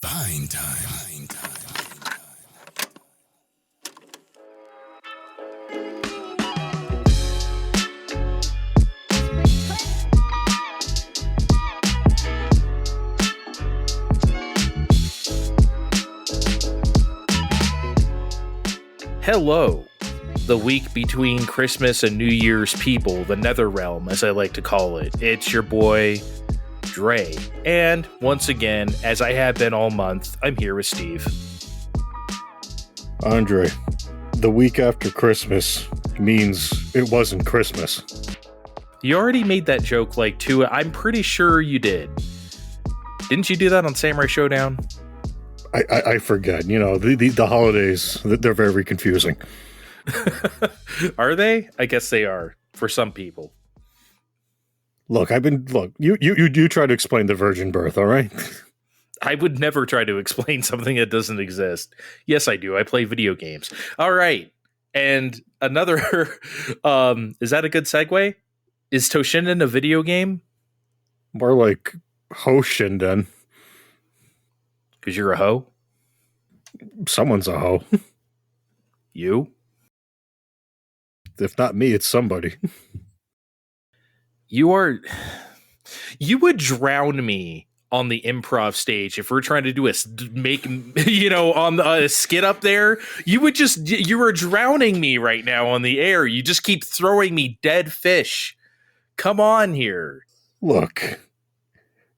Pine time. Hello, the week between Christmas and New Year's people, the Netherrealm, as I like to call it. It's your boy, Dre. And once again, as I have been all month, I'm here with Steve. Andre, the week after Christmas means it wasn't Christmas. You already made that joke like two. I'm pretty sure you did. Didn't you do that on Samurai Showdown? I forget. You know, the holidays, they're very confusing. Are they? I guess they are for some people. Look, you try to explain the virgin birth, all right? I would never try to explain something that doesn't exist. Yes, I do. I play video games. All right. And another, is that a good segue? Is Toshinden a video game? More like Hoshinden. Because you're a hoe? Someone's a hoe. You? If not me, it's somebody. You would drown me on the improv stage if we're trying to do on a skit up there. You were drowning me right now on the air. You just keep throwing me dead fish. Come on here. Look,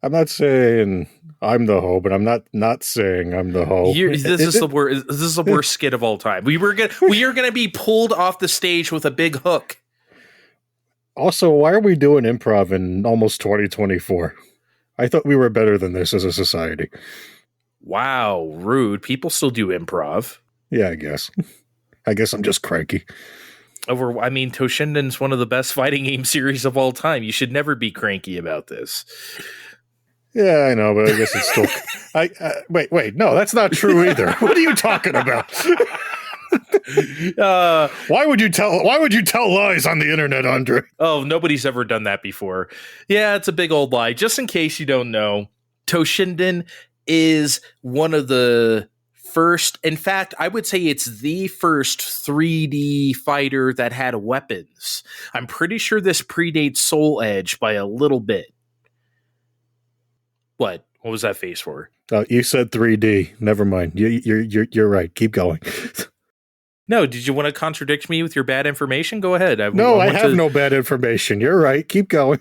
I'm not saying I'm the hoe, but I'm not saying I'm the hoe. This is the worst skit of all time. We are gonna be pulled off the stage with a big hook. Also, why are we doing improv in almost 2024? I thought we were better than this as a society. Wow, rude. People still do improv. Yeah, I guess. I'm just cranky. Toshinden's one of the best fighting game series of all time. You should never be cranky about this. Yeah, I know, but I guess it's still... Wait, no, that's not true either. What are you talking about? Why would you tell lies on the internet, Andre? Oh, nobody's ever done that before. Yeah, it's a big old lie. Just in case you don't know, Toshinden is one of the first, in fact, I would say it's the first 3D fighter that had weapons. I'm pretty sure this predates Soul Edge by a little bit. What was that face for? You said 3D. Never mind. You're right. Keep going. No, did you want to contradict me with your bad information? Go ahead. I have no bad information. You're right. Keep going.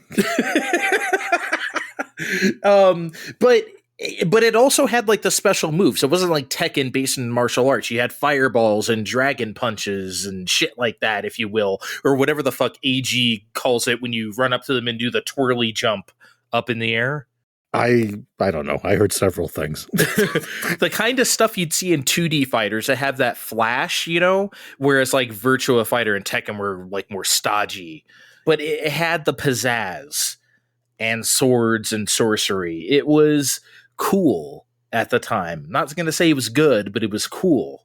But it also had like the special moves. It wasn't like Tekken based in martial arts. You had fireballs and dragon punches and shit like that, if you will, or whatever the fuck Eiji calls it when you run up to them and do the twirly jump up in the air. I don't know. I heard several things. The kind of stuff you'd see in 2D fighters that have that flash, whereas like Virtua Fighter and Tekken were like more stodgy. But it had the pizzazz and swords and sorcery. It was cool at the time. Not going to say it was good, but it was cool.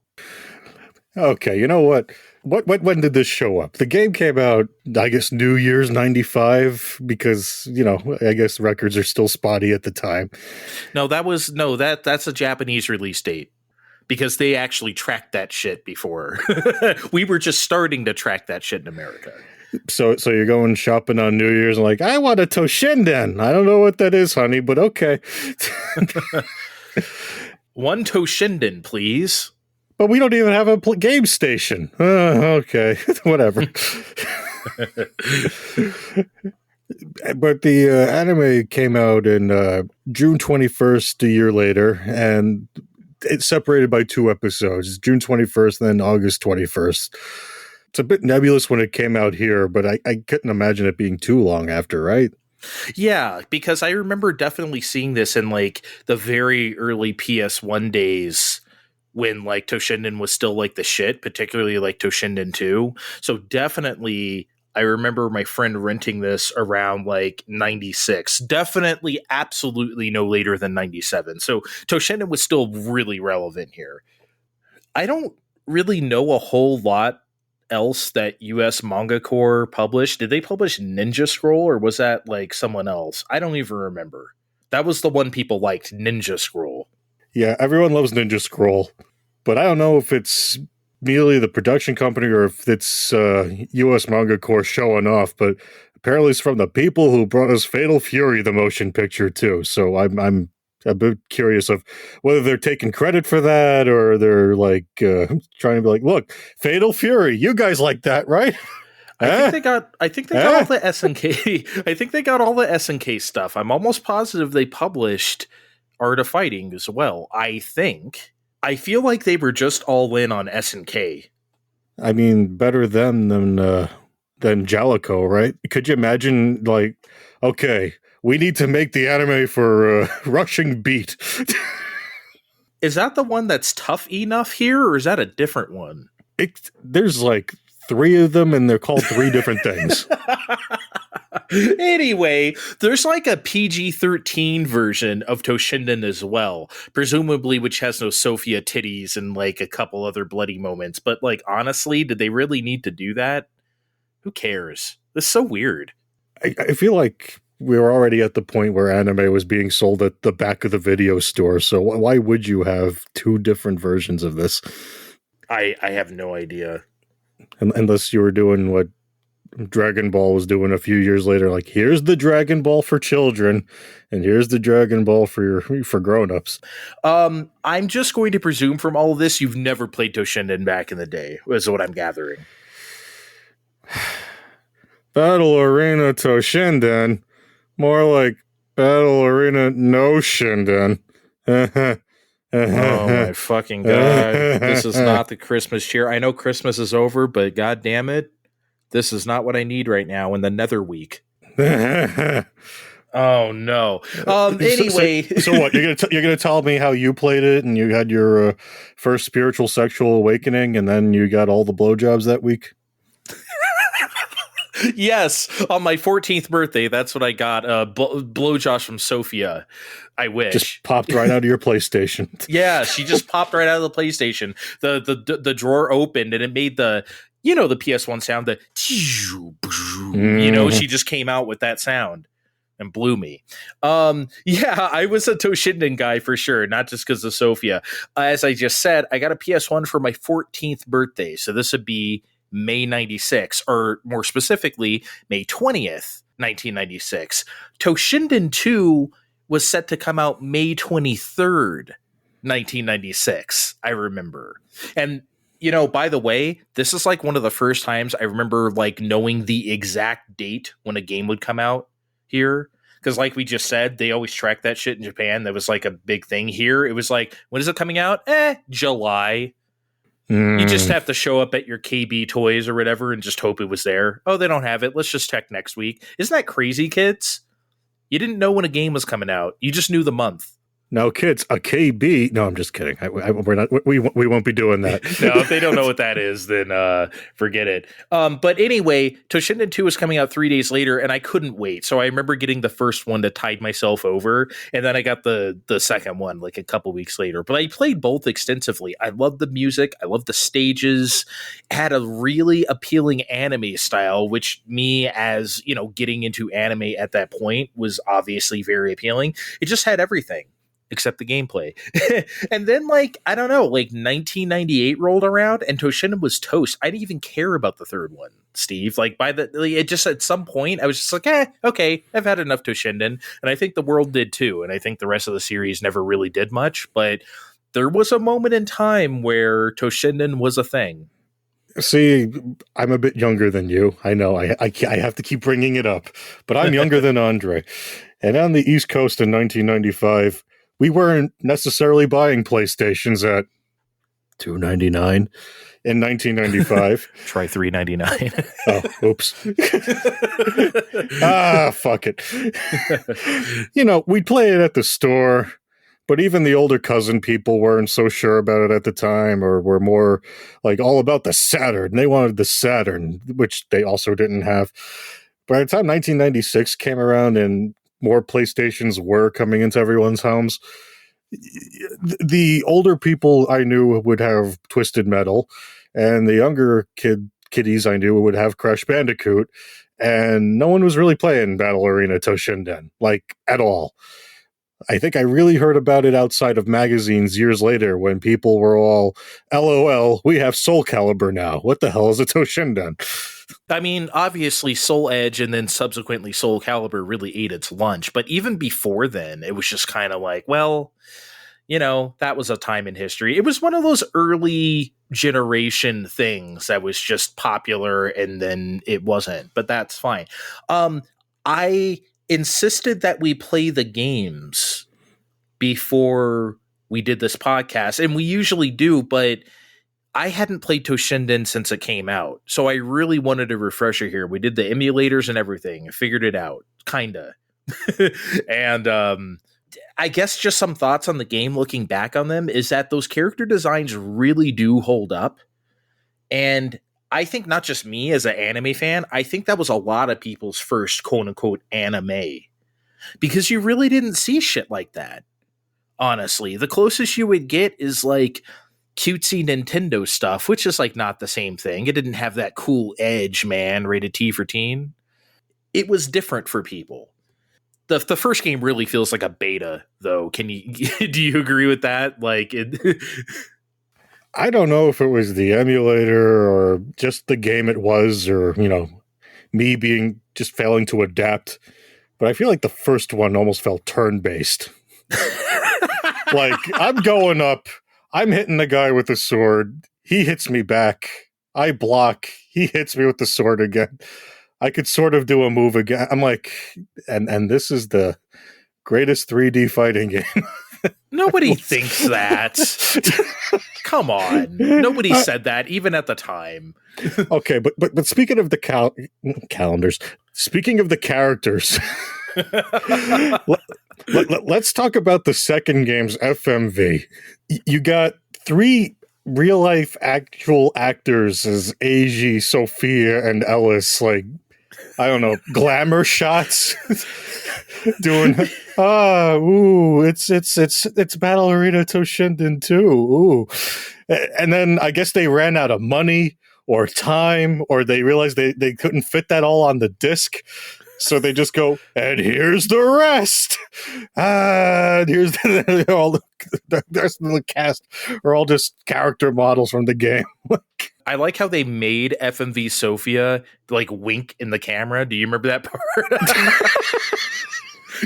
Okay, you know what? When did this show up? The game came out, I guess, New Year's 95, because, I guess records are still spotty at the time. No, that's a Japanese release date, because they actually tracked that shit before. We were just starting to track that shit in America. So you're going shopping on New Year's and like, I want a Toshinden. I don't know what that is, honey, but okay. One Toshinden, please. But we don't even have a game station. Okay, whatever. But the anime came out in June 21st, a year later, and it's separated by 2 episodes. June 21st, then August 21st. It's a bit nebulous when it came out here, but I couldn't imagine it being too long after, right? Yeah, because I remember definitely seeing this in like the very early PS1 days, when like Toshinden was still like the shit, particularly like Toshinden 2. So definitely I remember my friend renting this around like 96. Definitely absolutely no later than 97. So Toshinden was still really relevant here. I don't really know a whole lot else that US Manga Corps published. Did they publish Ninja Scroll, or was that like someone else? I don't even remember. That was the one people liked, Ninja Scroll. Yeah, everyone loves Ninja Scroll, but I don't know if it's merely the production company or if it's U.S. Manga Corps showing off, but apparently it's from the people who brought us Fatal Fury, the motion picture, too. So I'm a bit curious of whether they're taking credit for that or they're like trying to be like, look, Fatal Fury, you guys like that, right? I think they got all the SNK. I think they got all the SNK stuff. I'm almost positive they published Art of Fighting as well. I think. I feel like they were just all in on SNK. I mean, better them than Jalico, right? Could you imagine, like, okay, we need to make the anime for Rushing Beat. Is that the one that's tough enough here, or is that a different one? There's like 3 of them, and they're called 3 different things. Anyway, there's like a PG-13 version of Toshinden as well, presumably which has no Sofia titties and like a couple other bloody moments. But like, honestly, did they really need to do that? Who cares? This is so weird. I feel like we were already at the point where anime was being sold at the back of the video store, so why would you have 2 different versions of this? I have no idea. Unless you were doing what Dragon Ball was doing a few years later, like, here's the Dragon Ball for children, and here's the Dragon Ball for grown-ups. I'm just going to presume from all of this, you've never played Toshinden back in the day, is what I'm gathering. Battle Arena Toshinden, more like Battle Arena No Shinden. Oh my fucking god. This is not the Christmas cheer. I know Christmas is over, but god damn it, this is not what I need right now in the nether week. Oh no. Anyway. So what, you're gonna tell me how you played it and you had your first spiritual sexual awakening and then you got all the blowjobs that week? Yes, on my 14th birthday, that's what I got. Blowjosh from Sofia. I wish. Just popped right out of your PlayStation. Yeah, she just popped right out of the PlayStation. The drawer opened and it made the PS1 sound. She just came out with that sound and blew me. Yeah, I was a Toshinden guy for sure, not just because of Sofia. As I just said, I got a PS1 for my 14th birthday, so this would be May 96, or more specifically, May 20th, 1996. Toshinden 2 was set to come out May 23rd, 1996, I remember. And, by the way, this is like one of the first times I remember like knowing the exact date when a game would come out here. Because like we just said, they always track that shit in Japan. That was like a big thing here. It was like, when is it coming out? July. You just have to show up at your KB Toys or whatever and just hope it was there. Oh, they don't have it. Let's just check next week. Isn't that crazy, kids? You didn't know when a game was coming out. You just knew the month. Now, kids, a KB. No, I'm just kidding. We're not. We won't be doing that. No, if they don't know what that is, then forget it. But anyway, Toshinden 2 was coming out 3 days later, and I couldn't wait. So I remember getting the first one to tide myself over, and then I got the second one like a couple weeks later. But I played both extensively. I loved the music. I loved the stages. It had a really appealing anime style, which me, as getting into anime at that point, was obviously very appealing. It just had everything except the gameplay. And then, I don't know, 1998 rolled around and Toshinden was toast. I didn't even care about the third one, Steve. It just at some point, I was just like, okay, I've had enough Toshinden. And I think the world did too. And I think the rest of the series never really did much. But there was a moment in time where Toshinden was a thing. See, I'm a bit younger than you. I know I have to keep bringing it up. But I'm younger than Andre. And on the East Coast in 1995, we weren't necessarily buying PlayStations at $2.99 in 1995. Try $3.99. Oh, oops. Fuck it. We'd play it at the store, but even the older cousin people weren't so sure about it at the time, or were more all about the Saturn. They wanted the Saturn, which they also didn't have. By the time 1996 came around and more PlayStations were coming into everyone's homes, the older people I knew would have Twisted Metal, and the younger kiddies I knew would have Crash Bandicoot, and no one was really playing Battle Arena Toshinden, at all. I think I really heard about it outside of magazines years later when people were all, LOL, we have Soul Calibur now. What the hell is a Toshinden? I mean, obviously, Soul Edge and then subsequently Soul Calibur really ate its lunch. But even before then, it was just kind of like, well, that was a time in history. It was one of those early generation things that was just popular and then it wasn't. But that's fine. I insisted that we play the games before we did this podcast, and we usually do, but I hadn't played Toshinden since it came out, so I really wanted a refresher here. We did the emulators and everything, figured it out, kinda. And I guess just some thoughts on the game looking back on them is that those character designs really do hold up. And I think not just me as an anime fan, I think that was a lot of people's first quote-unquote anime. Because you really didn't see shit like that. Honestly, the closest you would get is like cutesy Nintendo stuff, which is like not the same thing. It didn't have that cool edge, man, rated T for teen. It was different for people. The first game really feels like a beta, though. Do you agree with that? Like it I don't know if it was the emulator or just the game it was, or, me being just failing to adapt. But I feel like the first one almost felt turn-based. Like, I'm going up, I'm hitting the guy with the sword, he hits me back, I block, he hits me with the sword again. I could sort of do a move again. I'm like, and this is the greatest 3D fighting game. Nobody thinks that. Come on. Nobody said that, even at the time. Okay, but speaking of the calendars, speaking of the characters, let's talk about the second game's FMV. You got 3 real-life actual actors as Eiji, Sofia, and Ellis, like, I don't know, glamour shots doing it's Battle Arena Toshinden 2. Ooh. And then I guess they ran out of money or time, or they realized they couldn't fit that all on the disc. So they just go, and here's the rest. And here's all the rest of the cast are all just character models from the game. I like how they made FMV Sofia like wink in the camera. Do you remember that part?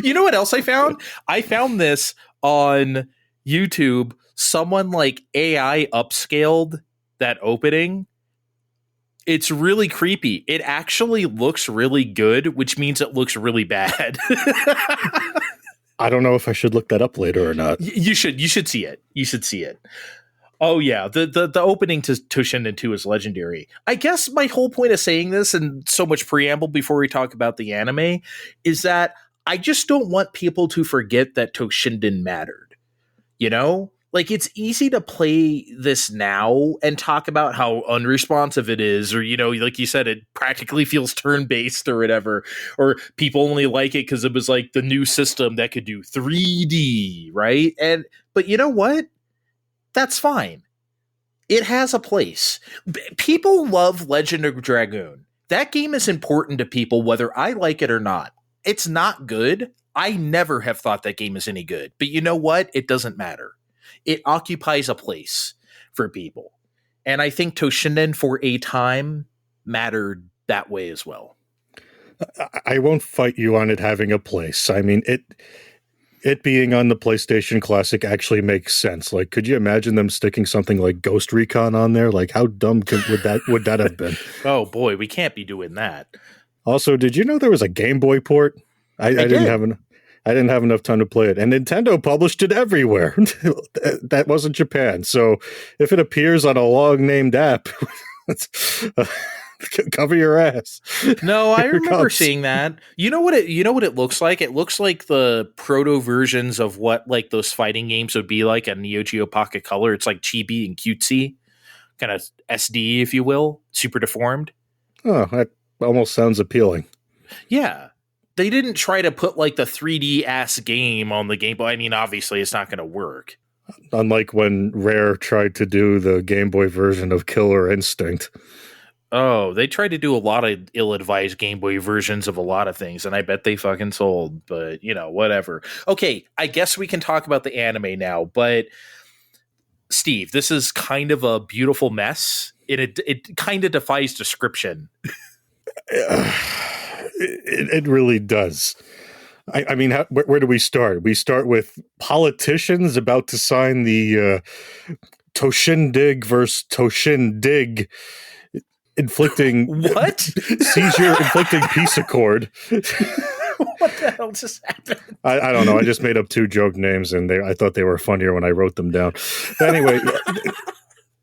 You know what else I found? I found this on YouTube. Someone like AI upscaled that opening. It's really creepy. It actually looks really good, which means it looks really bad. I don't know if I should look that up later or not. You should see it. You should see it. Oh yeah, the opening to Toshinden 2 is legendary. I guess my whole point of saying this, and so much preamble before we talk about the anime, is that I just don't want people to forget that Toshinden mattered. Like, it's easy to play this now and talk about how unresponsive it is, or, like you said, it practically feels turn-based or whatever, or people only like it because it was like the new system that could do 3D, right? But you know what? That's fine. It has a place. People love Legend of Dragoon. That game is important to people whether I like it or not. It's not good. I never have thought that game is any good. But you know what? It doesn't matter. It occupies a place for people. And I think Toshinden for a time mattered that way as well. I won't fight you on it having a place. I mean, it being on the PlayStation Classic actually makes sense. Like, could you imagine them sticking something like Ghost Recon on there? Like, how dumb would that have been? Oh boy, we can't be doing that. Also, did you know there was a Game Boy port? I didn't have enough time to play it, and Nintendo published it everywhere. That wasn't Japan, so if it appears on a long-named app, cover your ass. No, I remember seeing that. You know what it looks like? It looks like the proto versions of what like those fighting games would be like on Neo Geo Pocket Color. It's like chibi and cutesy, kind of SD, if you will, super deformed. Oh, that almost sounds appealing. Yeah. They didn't try to put like the 3D ass game on the Game Boy. I mean, obviously it's not going to work. Unlike when Rare tried to do the Game Boy version of Killer Instinct. Oh, they tried to do a lot of ill-advised Game Boy versions of a lot of things, and I bet they fucking sold. But whatever. Okay, I guess we can talk about the anime now. But Steve, this is kind of a beautiful mess. It kind of defies description. It really does. I mean, where do we start? We start with politicians about to sign the Toshinden versus Toshinden inflicting what seizure inflicting peace accord. What the hell just happened? I don't know. I just made up 2 joke names, and I thought they were funnier when I wrote them down. But anyway,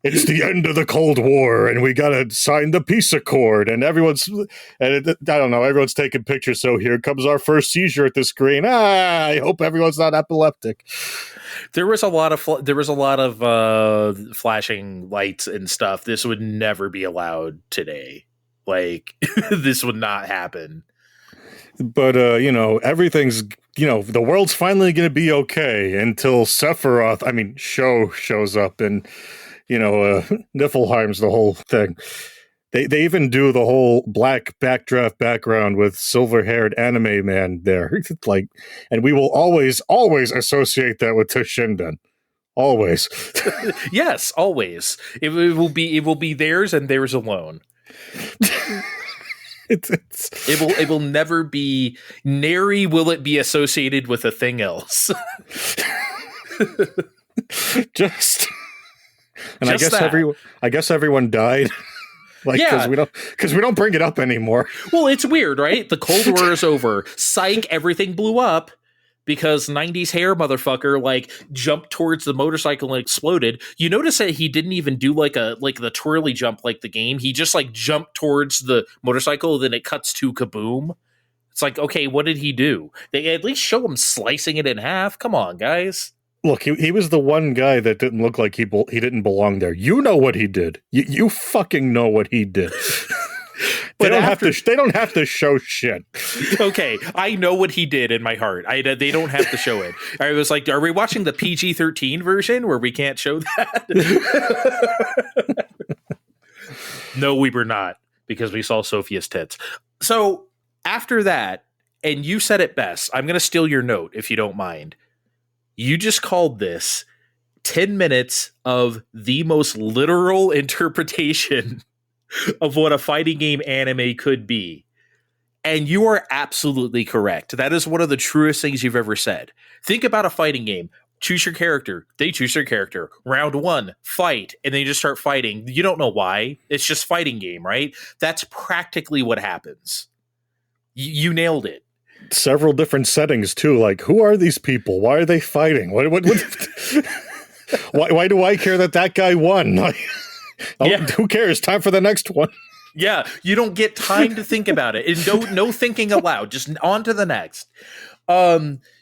it's the end of the Cold War, and we gotta sign the peace accord. And everyone's taking pictures. So here comes our first seizure at the screen. I hope everyone's not epileptic. There was a lot of flashing lights and stuff. This would never be allowed today. Like this would not happen. But everything's the world's finally going to be okay until Sephiroth, shows up and Niflheim's the whole thing. They even do the whole black backdraft background with silver-haired anime man there. Like, and we will always associate that with Toshinden. Always. Yes, always. It will be theirs and theirs alone. It will never be nary will it be associated with a thing else. Just and Just I guess everyone died. Because we don't bring it up anymore. Well, it's weird, right? The Cold War is over. Psych, everything blew up because 90s hair motherfucker jumped towards the motorcycle and exploded. You notice that he didn't even do the twirly jump like the game. He just jumped towards the motorcycle, then it cuts to kaboom. It's like, okay, what did he do? They at least show him slicing it in half. Come on, guys. Look, he was the one guy that didn't look like he didn't belong there. You know what he did. You fucking know what he did. They don't have to show shit. Okay, I know what he did in my heart. They don't have to show it. I was like, are we watching the PG-13 version where we can't show that? No, we were not, because we saw Sofia's tits. So after that, and you said it best, I'm going to steal your note if you don't mind. You just called this 10 minutes of the most literal interpretation of what a fighting game anime could be. And you are absolutely correct. That is one of the truest things you've ever said. Think about a fighting game. Choose your character. They choose their character. Round 1, fight. And then you just start fighting. You don't know why. It's just fighting game, right? That's practically what happens. You nailed it. Several different settings too. Like, who are these people? Why are they fighting? What why do I care that guy won? Who cares? Time for the next one. Yeah, you don't get time to think about it. And no thinking aloud. Just on to the next.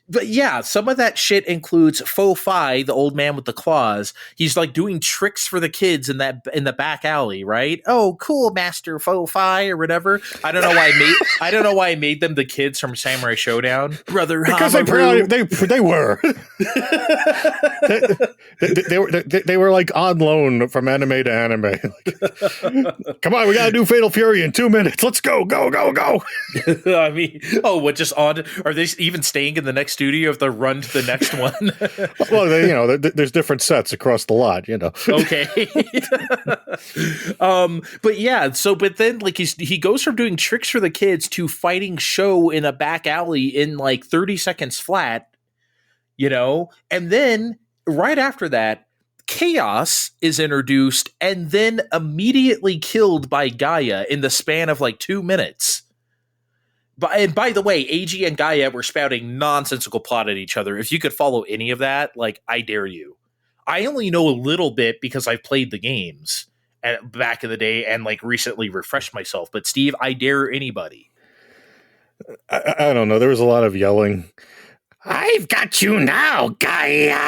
But yeah, some of that shit includes Fo-Fi, the old man with the claws. He's doing tricks for the kids in the back alley, right? Oh, cool, Master Fo-Fi or whatever. I don't know why I made them the kids from Samurai Showdown, brother. Because they were they were on loan from anime to anime. Come on, we gotta do Fatal Fury in 2 minutes. Let's go. I mean, what just on? Are they even staying in the next studio if they run to the next one? Well, there's different sets across the lot, Okay. But yeah, but then he goes from doing tricks for the kids to fighting Sho in a back alley in 30 seconds flat, and then right after that, Chaos is introduced and then immediately killed by Gaia in the span of 2 minutes. And by the way, Eiji and Gaia were spouting nonsensical plot at each other. If you could follow any of that, I dare you. I only know a little bit because I've played the games back in the day and recently refreshed myself. But Steve, I dare anybody. I don't know. There was a lot of yelling. I've got you now, Gaia.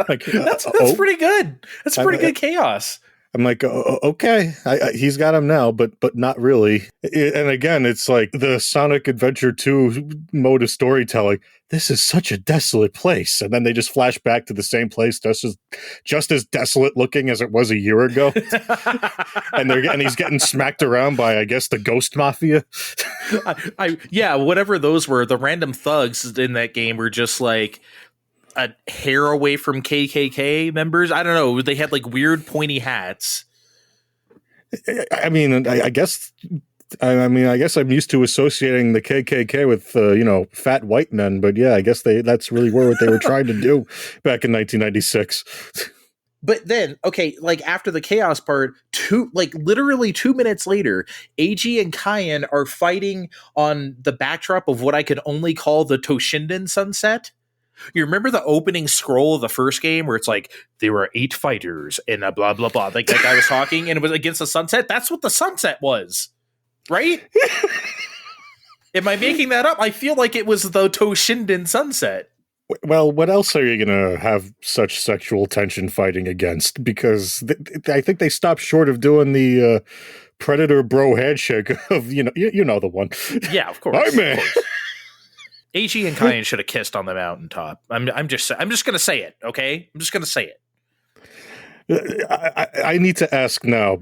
That's pretty good. That's pretty good chaos. I'm like, okay, he's got him now, but not really. And again, it's like the Sonic Adventure 2 mode of storytelling. This is such a desolate place, and then they just flash back to the same place, just as desolate looking as it was a year ago. and he's getting smacked around by, I guess, the Ghost Mafia. Yeah, whatever those were, the random thugs in that game were just like a hair away from KKK members. I don't know. They had like weird pointy hats. I mean, I guess I'm used to associating the KKK with fat white men, but yeah, I guess that's really what they were trying to do back in 1996. But then, okay, like after the chaos part, literally 2 minutes later, Eiji and Kayin are fighting on the backdrop of what I could only call the Toshinden sunset. You remember the opening scroll of the first game where it's like, there were 8 fighters and a blah, blah, blah. Like that guy was talking and it was against the sunset. That's what the sunset was, right? Am I making that up? I feel like it was the Toshinden sunset. Well, what else are you going to have such sexual tension fighting against? Because I think they stopped short of doing the Predator bro handshake of, you know the one. Yeah, of course. Hi, man. Eiji and Kayin should have kissed on the mountaintop. I'm just going to say it, okay? I'm just going to say it. I need to ask now,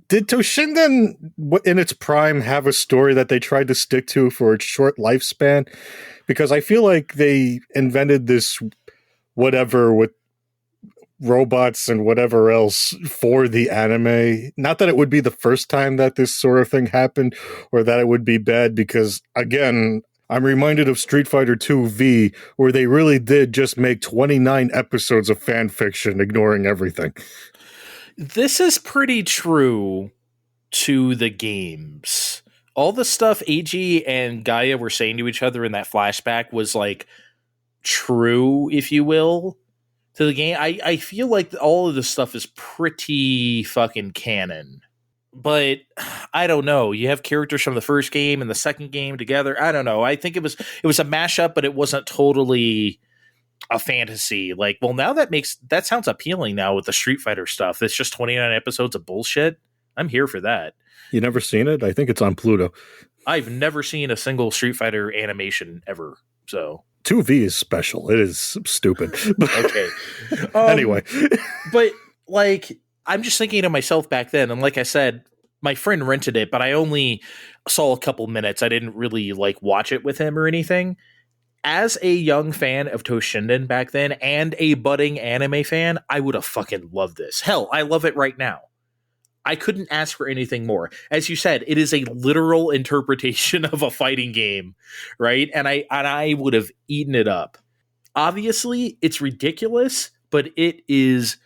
did Toshinden, in its prime, have a story that they tried to stick to for its short lifespan? Because I feel like they invented this whatever with robots and whatever else for the anime. Not that it would be the first time that this sort of thing happened or that it would be bad, because, again, I'm reminded of Street Fighter 2 V, where they really did just make 29 episodes of fan fiction, ignoring everything. This is pretty true to the games. All the stuff Eiji and Gaia were saying to each other in that flashback was like true, if you will, to the game. I feel like all of this stuff is pretty fucking canon. But I don't know. You have characters from the first game and the second game together. I don't know. I think it was a mashup, but it wasn't totally a fantasy. Like, well, now that sounds appealing now with the Street Fighter stuff. It's just 29 episodes of bullshit. I'm here for that. You never seen it? I think it's on Pluto. I've never seen a single Street Fighter animation ever. So 2V is special. It is stupid. Okay. Anyway. But like, I'm just thinking to myself back then, and like I said, my friend rented it, but I only saw a couple minutes. I didn't really like watch it with him or anything. As a young fan of Toshinden back then and a budding anime fan, I would have fucking loved this. Hell, I love it right now. I couldn't ask for anything more. As you said, it is a literal interpretation of a fighting game, right? And I would have eaten it up. Obviously, it's ridiculous, but it is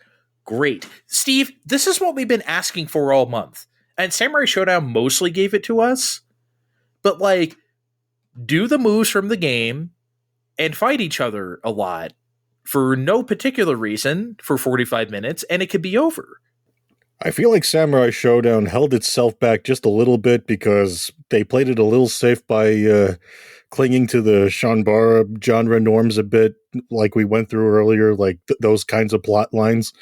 great. Steve, this is what we've been asking for all month. And Samurai Showdown mostly gave it to us. But like, do the moves from the game and fight each other a lot for no particular reason for 45 minutes, and it could be over. I feel like Samurai Showdown held itself back just a little bit because they played it a little safe by clinging to the Shanbara genre norms a bit, like we went through earlier, like those kinds of plot lines.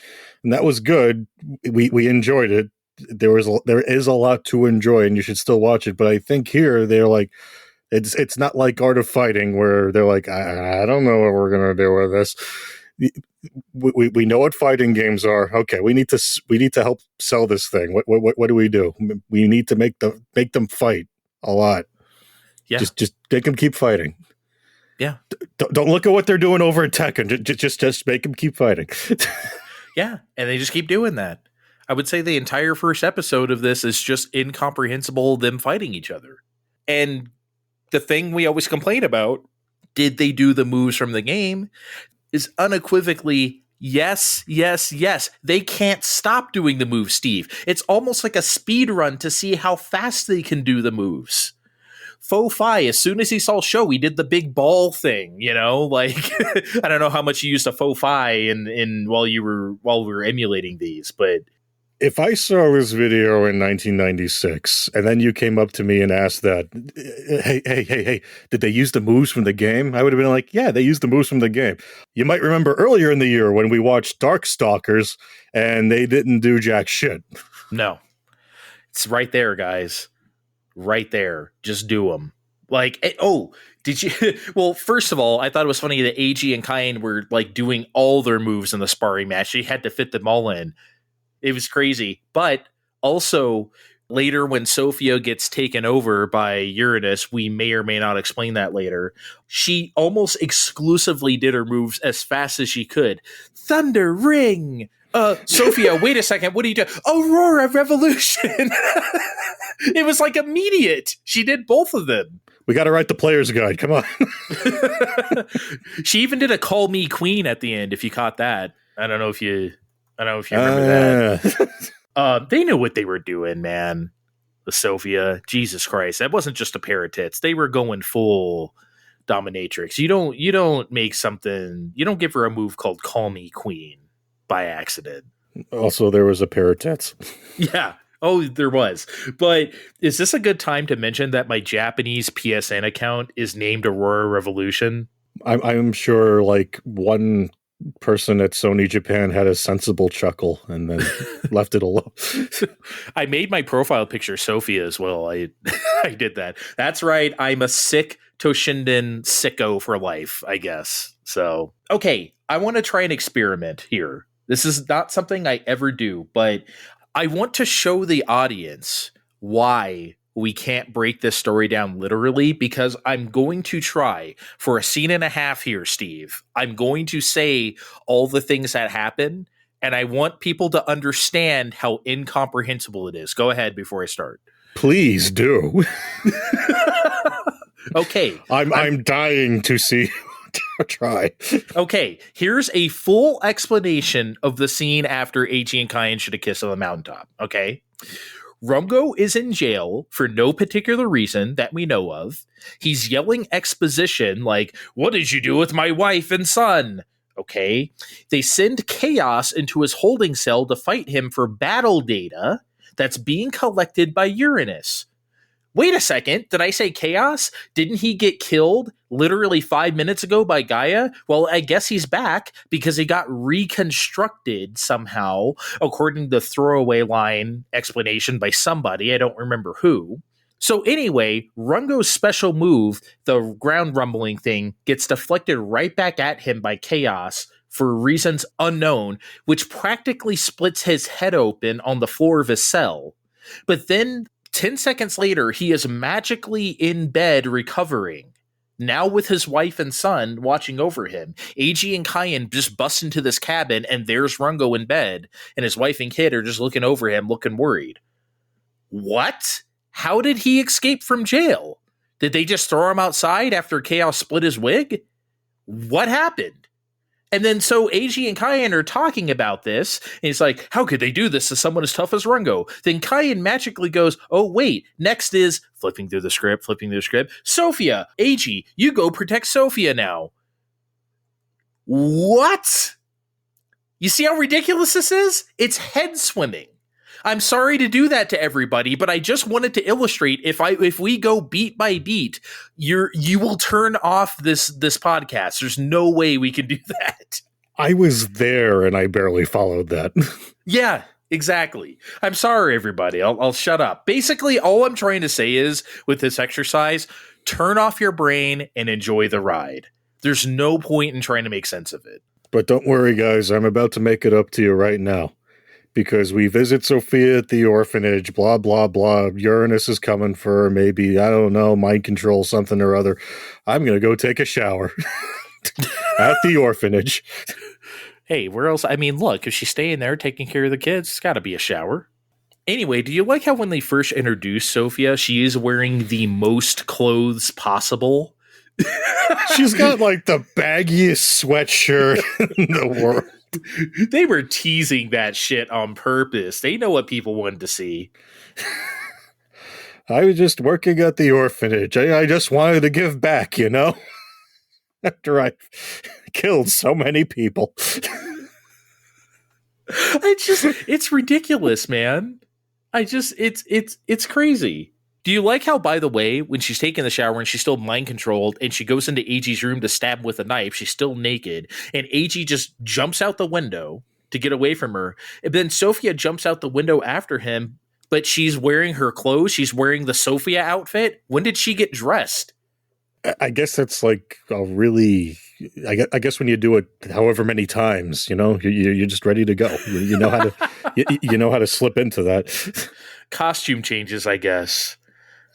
And that was good. We enjoyed it. There is a lot to enjoy, and you should still watch it. But I think here they're like, it's not like Art of Fighting where they're like, I don't know what we're gonna do with this. We know what fighting games are. Okay, we need to help sell this thing. What do? We need to make them fight a lot. Yeah, just make them keep fighting. Yeah, don't look at what they're doing over at Tekken. Just make them keep fighting. Yeah, and they just keep doing that. I would say the entire first episode of this is just incomprehensible them fighting each other. And the thing we always complain about, did they do the moves from the game, is unequivocally yes, yes, yes. They can't stop doing the moves, Steve. It's almost like a speed run to see how fast they can do the moves. Faux Fi, as soon as he saw Show, he did the big ball thing, like I don't know how much you used a Faux Fi in while we were emulating these, but If I saw this video in 1996 and then you came up to me and asked that, hey, did they use the moves from the game? I would have been like, yeah, they used the moves from the game. You might remember earlier in the year when we watched Darkstalkers and they didn't do jack shit. No. It's right there, guys. Right there. Just do them. Like, did you? Well, first of all, I thought it was funny that Eiji and Kayin were like doing all their moves in the sparring match. They had to fit them all in. It was crazy. But also later when Sofia gets taken over by Uranus, we may or may not explain that later. She almost exclusively did her moves as fast as she could. Thunder Ring. Sofia, wait a second. What are you doing? Aurora Revolution. It was like immediate. She did both of them. We got to write the player's guide. Come on. She even did a Call Me Queen at the end, if you caught that. I don't know if you remember that. They knew what they were doing, man. The Sofia. Jesus Christ. That wasn't just a pair of tits. They were going full dominatrix. You don't make something, you don't give her a move called Call Me Queen by accident. Also, there was a pair of tits. Yeah. Oh, there was. But is this a good time to mention that my Japanese PSN account is named Aurora Revolution? I'm sure like one person at Sony Japan had a sensible chuckle and then left it alone. I made my profile picture Sofia as well. I did that. That's right. I'm a sick Toshinden sicko for life, I guess. So, okay. I want to try an experiment here. This is not something I ever do, but I want to show the audience why we can't break this story down literally, because I'm going to try for a scene and a half here, Steve. I'm going to say all the things that happen, and I want people to understand how incomprehensible it is. Go ahead before I start. Please do. Okay. I'm dying to see. Try. Okay, here's a full explanation of the scene after Eiji and Kayin should have kissed on the mountaintop. Okay. Rungo is in jail for no particular reason that we know of. He's yelling exposition like, "What did you do with my wife and son?" Okay. They send Chaos into his holding cell to fight him for battle data that's being collected by Uranus. Wait a second, did I say Chaos? Didn't he get killed literally 5 minutes ago by Gaia? Well, I guess he's back because he got reconstructed somehow, according to the throwaway line explanation by somebody. I don't remember who. So anyway, Rungo's special move, the ground rumbling thing, gets deflected right back at him by Chaos for reasons unknown, which practically splits his head open on the floor of his cell. But then 10 seconds later, he is magically in bed recovering. Now with his wife and son watching over him. Eiji and Kayin just bust into this cabin and there's Rungo in bed and his wife and kid are just looking over him, looking worried. What? How did he escape from jail? Did they just throw him outside after Chaos split his wig? What happened? And then so Eiji and Kayin are talking about this, and he's like, how could they do this to someone as tough as Rungo? Then Kayin magically goes, oh, wait, next is, flipping through the script, Sofia, Eiji, you go protect Sofia now. What? You see how ridiculous this is? It's head swimming. I'm sorry to do that to everybody, but I just wanted to illustrate if we go beat by beat, you will turn off this podcast. There's no way we can do that. I was there and I barely followed that. Yeah, exactly. I'm sorry, everybody. I'll shut up. Basically, all I'm trying to say is with this exercise, turn off your brain and enjoy the ride. There's no point in trying to make sense of it. But don't worry, guys. I'm about to make it up to you right now. Because we visit Sofia at the orphanage, blah, blah, blah. Uranus is coming for her, maybe, I don't know, mind control, something or other. I'm going to go take a shower at the orphanage. Hey, where else? I mean, look, if she's staying there taking care of the kids, it's got to be a shower. Anyway, do you like how when they first introduced Sofia, she is wearing the most clothes possible? She's got like the baggiest sweatshirt in the world. They were teasing that shit on purpose. They know what people wanted to see. I was just working at the orphanage. I just wanted to give back, you know? After I killed so many people. It's ridiculous, man. It's crazy. Do you like how, by the way, when she's taking the shower and she's still mind controlled and she goes into Eiji's room to stab him with a knife, she's still naked, and Eiji just jumps out the window to get away from her. And then Sofia jumps out the window after him, but she's wearing her clothes. She's wearing the Sofia outfit. When did she get dressed? I guess that's like a really. I guess when you do it however many times, you're just ready to go. You know how to you know how to slip into that. Costume changes, I guess.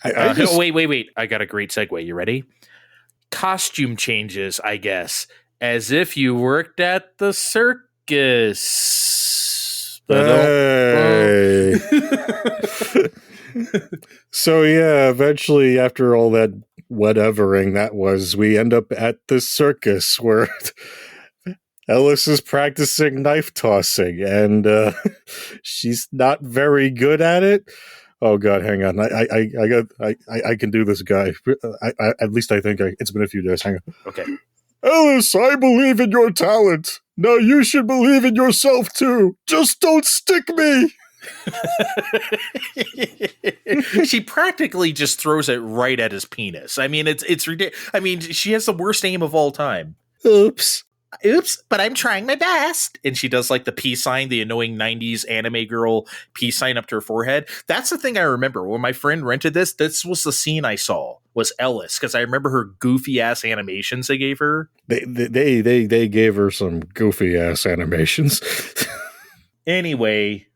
Wait. I got a great segue. You ready? Costume changes, I guess. As if you worked at the circus. Hey. So, yeah, eventually, after all that whatevering we end up at the circus where Ellis is practicing knife tossing, and she's not very good at it. Oh God, hang on. I can do this, guy. At least I think it's been a few days. Hang on. Okay. Ellis, I believe in your talent. Now you should believe in yourself too. Just don't stick me. She practically just throws it right at his penis. I mean, it's ridiculous. I mean, she has the worst aim of all time. Oops, but I'm trying my best. And she does like the peace sign, the annoying 90s anime girl peace sign up to her forehead. That's the thing I remember. When my friend rented this was the scene I saw, was Ellis, because I remember her goofy ass animations they gave her. They gave her some goofy ass animations. Anyway,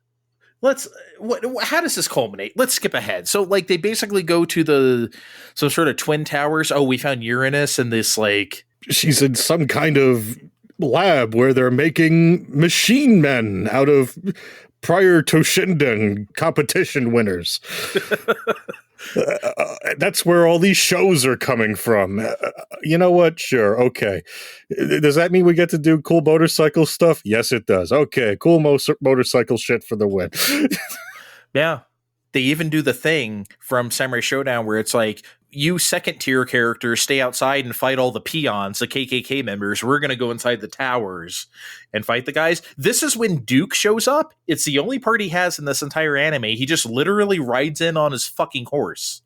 how does this culminate? Let's skip ahead. So like they basically go to some sort of twin towers. Oh, we found Uranus and this like... She's in some kind of lab where they're making machine men out of prior Toshinden competition winners. That's where all these shows are coming from. You know what? Sure. Okay. Does that mean we get to do cool motorcycle stuff? Yes, it does. Okay. Cool motorcycle shit for the win. Yeah. They even do the thing from Samurai Showdown where it's like, you second tier characters stay outside and fight all the peons, the KKK members. We're going to go inside the towers and fight the guys. This is when Duke shows up. It's the only part he has in this entire anime. He just literally rides in on his fucking horse.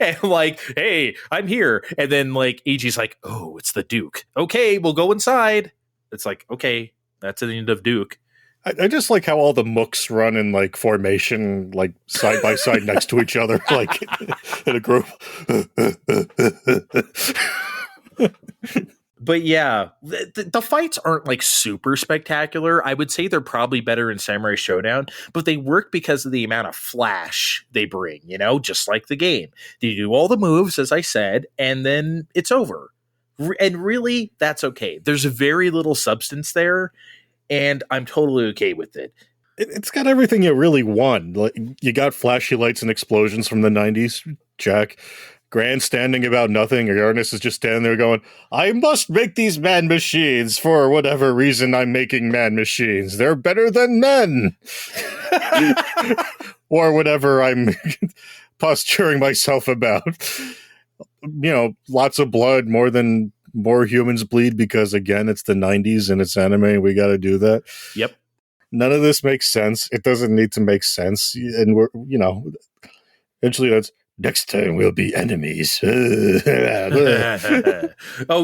And like, hey, I'm here. And then like Eiji's like, oh, it's the Duke. Okay, we'll go inside. It's like, okay, that's the end of Duke. I just like how all the mooks run in like formation, like side by side next to each other, like in a group. But yeah, the fights aren't like super spectacular. I would say they're probably better in Samurai Showdown, but they work because of the amount of flash they bring, just like the game. They do all the moves, as I said, and then it's over. And really, that's okay. There's very little substance there. And I'm totally okay with it. It's got everything you really want. Like, you got flashy lights and explosions from the 90s, Jack. Grandstanding about nothing. Ernest is just standing there going, I must make these man machines. For whatever reason, I'm making man machines. They're better than men. Or whatever I'm posturing myself about. Lots of blood, more humans bleed because, again, it's the 90s and it's anime. We got to do that. Yep. None of this makes sense. It doesn't need to make sense. And we're, eventually that's, next time we'll be enemies. Oh,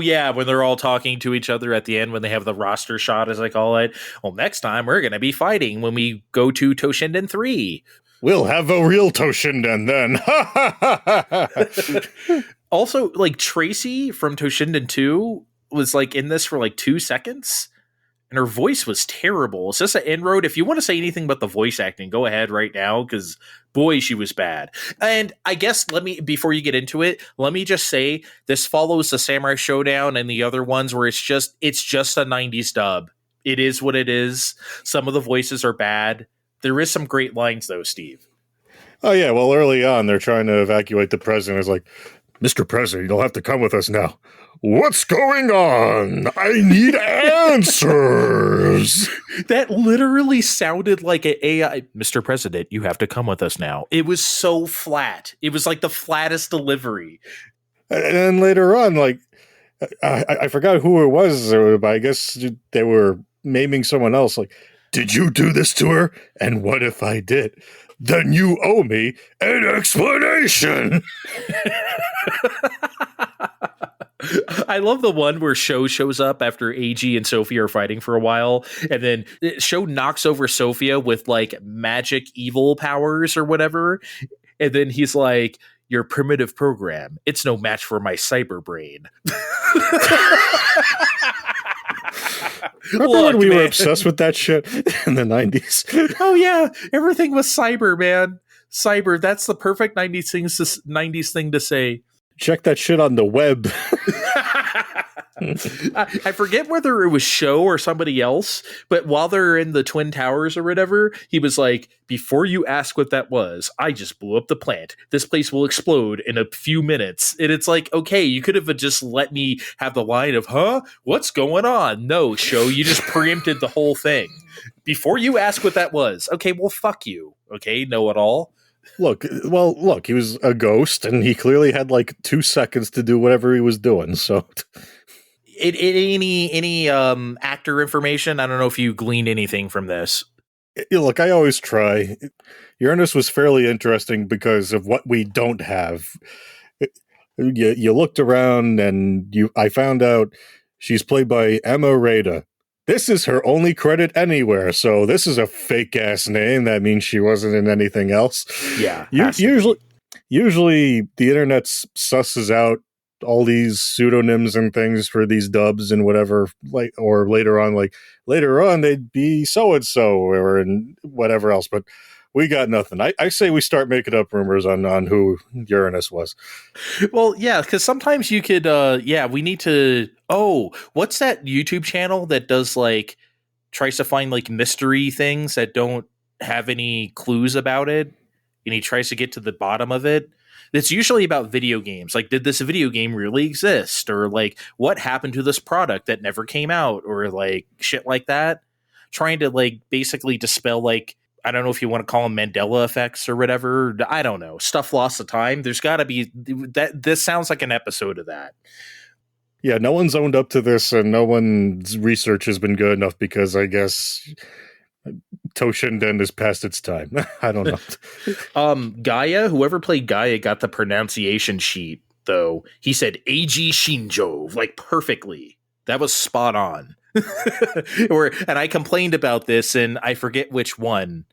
yeah. When they're all talking to each other at the end, when they have the roster shot, as I call it. Well, next time we're going to be fighting when we go to Toshinden 3. We'll have a real Toshinden then. Also, like Tracy from Toshinden 2 was like in this for like 2 seconds, and her voice was terrible. Is this an inroad? If you want to say anything about the voice acting, go ahead right now, because boy, she was bad. And I guess before you get into it, let me just say this follows the Samurai Showdown and the other ones where it's just a 90s dub. It is what it is. Some of the voices are bad. There is some great lines though, Steve. Oh yeah, well early on they're trying to evacuate the president. It's like, Mr. President, you'll have to come with us now. What's going on? I need answers. That literally sounded like an AI. Mr. President, you have to come with us now. It was so flat. It was like the flattest delivery. And then later on, like, I forgot who it was, but I guess they were maiming someone else. Like, did you do this to her? And what if I did? Then you owe me an explanation. I love the one where Sho shows up after Eiji and Sofia are fighting for a while, and then Sho knocks over Sofia with like magic evil powers or whatever, and then he's like, "Your primitive program, it's no match for my cyber brain." Remember when we were obsessed with that shit in the 90s? Oh yeah, everything was cyber, man. Cyber, that's the perfect 90s thing to say. Check that shit on the web. I forget whether it was Sho or somebody else, but while they're in the Twin Towers or whatever, he was like, before you ask what that was, I just blew up the plant. This place will explode in a few minutes. And it's like, okay, you could have just let me have the line of, huh? What's going on? No, Sho, you just preempted the whole thing. Before you ask what that was. Okay, well, fuck you. Okay, know it all. Look, he was a ghost, and he clearly had like 2 seconds to do whatever he was doing, so... Any actor information? I don't know if you gleaned anything from this. Look, I always try. Uranus was fairly interesting because of what we don't have. You looked around and I found out she's played by Emma Rada. This is her only credit anywhere, so this is a fake ass name. That means she wasn't in anything else. Yeah, usually the internet susses out all these pseudonyms and things for these dubs and whatever, like, or later on they'd be so and so or and whatever else. But we got nothing. I say we start making up rumors on who Uranus was. Well, yeah, because sometimes you could. We need to. Oh, what's that YouTube channel that does like tries to find like mystery things that don't have any clues about it, and he tries to get to the bottom of it. It's usually about video games. Like, did this video game really exist? Or like, what happened to this product that never came out? Or like shit like that. Trying to like basically dispel like, I don't know if you want to call them Mandela effects or whatever. I don't know. Stuff lost to time. There's got to be that. This sounds like an episode of that. Yeah, no one's owned up to this, and no one's research has been good enough because I guess Toshinden is past its time. I don't know. Gaia, whoever played Gaia got the pronunciation sheet, though. He said Eiji Shinjo, like perfectly. That was spot on. And I complained about this, and I forget which one.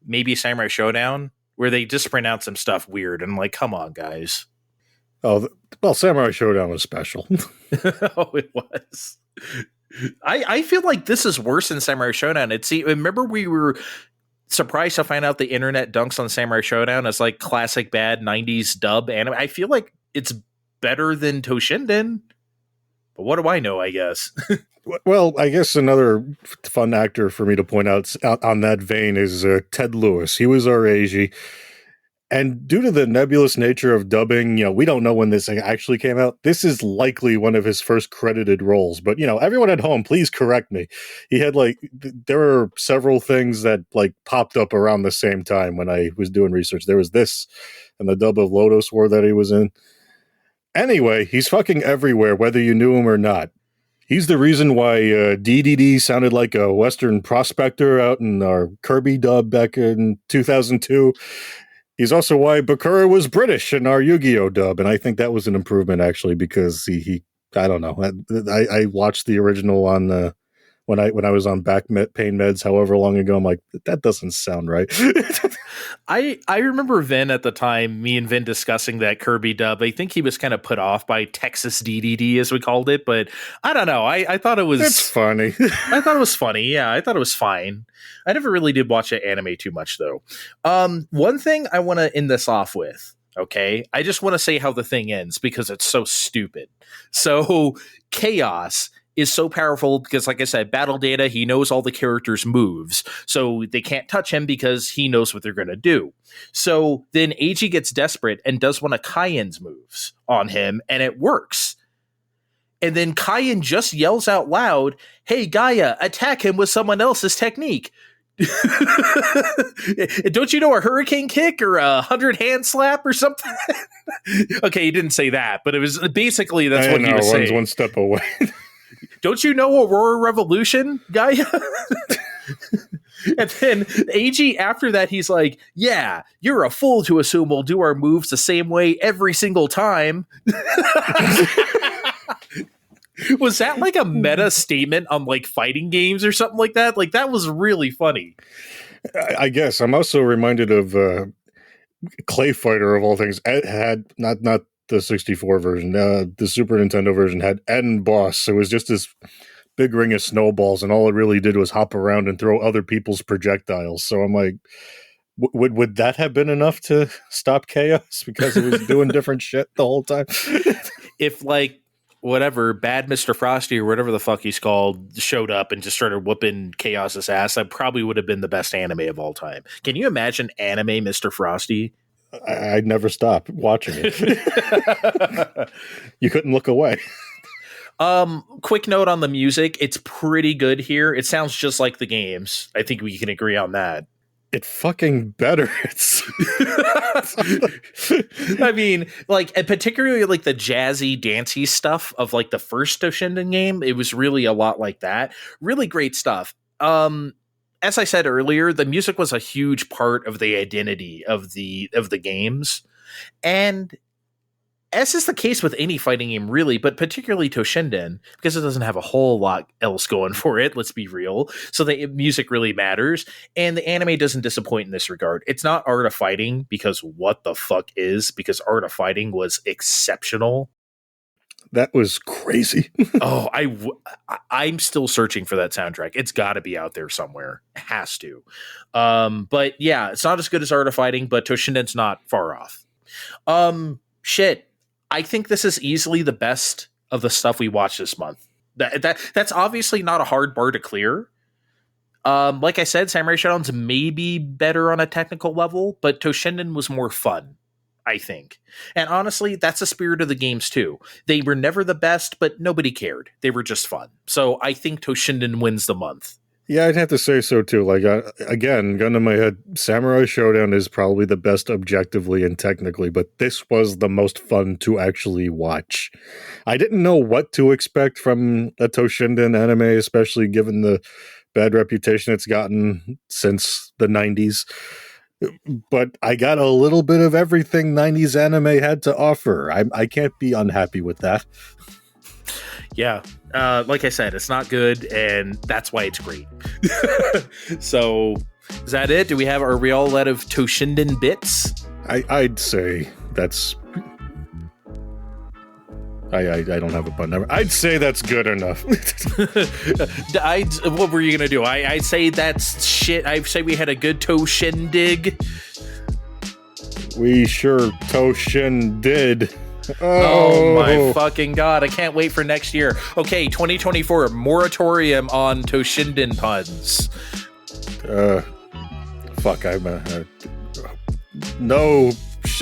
Maybe Samurai Showdown, where they just pronounce some stuff weird. And I'm like, come on, guys. Oh, well, Samurai Showdown was special. Oh, it was. I feel like this is worse than Samurai Showdown. Remember we were surprised to find out the internet dunks on Samurai Showdown as like classic bad 90s dub anime. I feel like it's better than Toshinden. But what do I know, I guess? Well, I guess another fun actor for me to point out on that vein is Ted Lewis. He was our Eiji. And due to the nebulous nature of dubbing, we don't know when this thing actually came out. This is likely one of his first credited roles. But, everyone at home, please correct me. He had there were several things that popped up around the same time when I was doing research. There was this and the dub of Lotus War that he was in. Anyway, he's fucking everywhere, whether you knew him or not. He's the reason why DDD sounded like a Western prospector out in our Kirby dub back in 2002. He's also why Bakura was British in our Yu-Gi-Oh dub, and I think that was an improvement actually because he I don't know. I watched the original on when I was on back pain meds however long ago. I'm like, that doesn't sound right. I remember Vin at the time, me and Vin discussing that Kirby dub. I think he was kind of put off by Texas DDD, as we called it, but I don't know. I thought it was... It's funny. I thought it was funny. Yeah, I thought it was fine. I never really did watch that anime too much, though. One thing I want to end this off with, okay? I just want to say how the thing ends, because it's so stupid. So, Chaos is so powerful because, like I said, battle data, he knows all the characters' moves. So they can't touch him because he knows what they're going to do. So then Eiji gets desperate and does one of Kayin's moves on him, and it works. And then Kayin just yells out loud, "Hey, Gaia, attack him with someone else's technique." Don't you know a hurricane kick or a 100-hand slap or something? Okay, he didn't say that, but it was basically that's what he was saying. One's one step away. don't you know Aurora Revolution, Gaia? And then Eiji, after that, he's like, yeah, you're a fool to assume we'll do our moves the same way every single time. Was that like a meta statement on like fighting games or something like that? Like, that was really funny. I guess. I'm also reminded of Clay Fighter, of all things. It had not the 64 version, the Super Nintendo version had End Boss. It was just this big ring of snowballs, and all it really did was hop around and throw other people's projectiles. So I'm like, would that have been enough to stop Chaos because it was doing different shit the whole time? If like whatever Bad Mr. Frosty or whatever the fuck he's called showed up and just started whooping Chaos's ass, that probably would have been the best anime of all time. Can you imagine anime Mr. Frosty? I'd never stop watching it. You couldn't look away. Quick note on the music. It's pretty good here. It sounds just like the games. I think we can agree on that. It fucking better. I mean, like, and particularly like the jazzy, dancey stuff of like the first Toshinden game. It was really a lot like that. Really great stuff. As I said earlier, the music was a huge part of the identity of the games. And as is the case with any fighting game, really, but particularly Toshinden, because it doesn't have a whole lot else going for it, let's be real. So the music really matters, and the anime doesn't disappoint in this regard. It's not Art of Fighting, because what the fuck is? Because Art of Fighting was exceptional. That was crazy. Oh, I'm still searching for that soundtrack. It's got to be out there somewhere. It has to. But yeah, it's not as good as Art of Fighting, but Toshinden's not far off. Shit. I think this is easily the best of the stuff we watched this month. That's obviously not a hard bar to clear. Like I said, Samurai Shodown's may be better on a technical level, but Toshinden was more fun, I think. And honestly, that's the spirit of the games too. They were never the best, but nobody cared. They were just fun. So I think Toshinden wins the month. Yeah, I'd have to say so too. Like, again, gun to my head, Samurai Shodown is probably the best objectively and technically, but this was the most fun to actually watch. I didn't know what to expect from a Toshinden anime, especially given the bad reputation it's gotten since the 90s. But I got a little bit of everything 90s anime had to offer. I can't be unhappy with that. Yeah. Like I said, it's not good, and that's why it's great. So, is that it? Are we all out of Toshinden bits? I'd say that's... I don't have a button number. I'd say that's good enough. What were you going to do? I'd say that's shit. I'd say we had a good Toshindig. We sure Toshin did. Oh my fucking god, I can't wait for next year. Okay, 2024, moratorium on Toshinden puns. Fuck, no.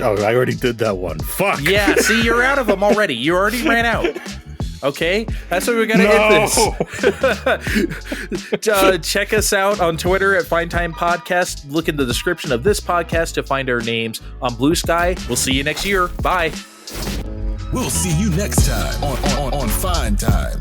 Oh, I already did that one. Fuck. Yeah, see, you're out of them already. You already ran out. Okay, that's what we're gonna end this. Check us out on Twitter at Fine Time Podcast. Look in the description of this podcast to find our names on Blue Sky. We'll see you next year. Bye. We'll see you next time on Fine Time.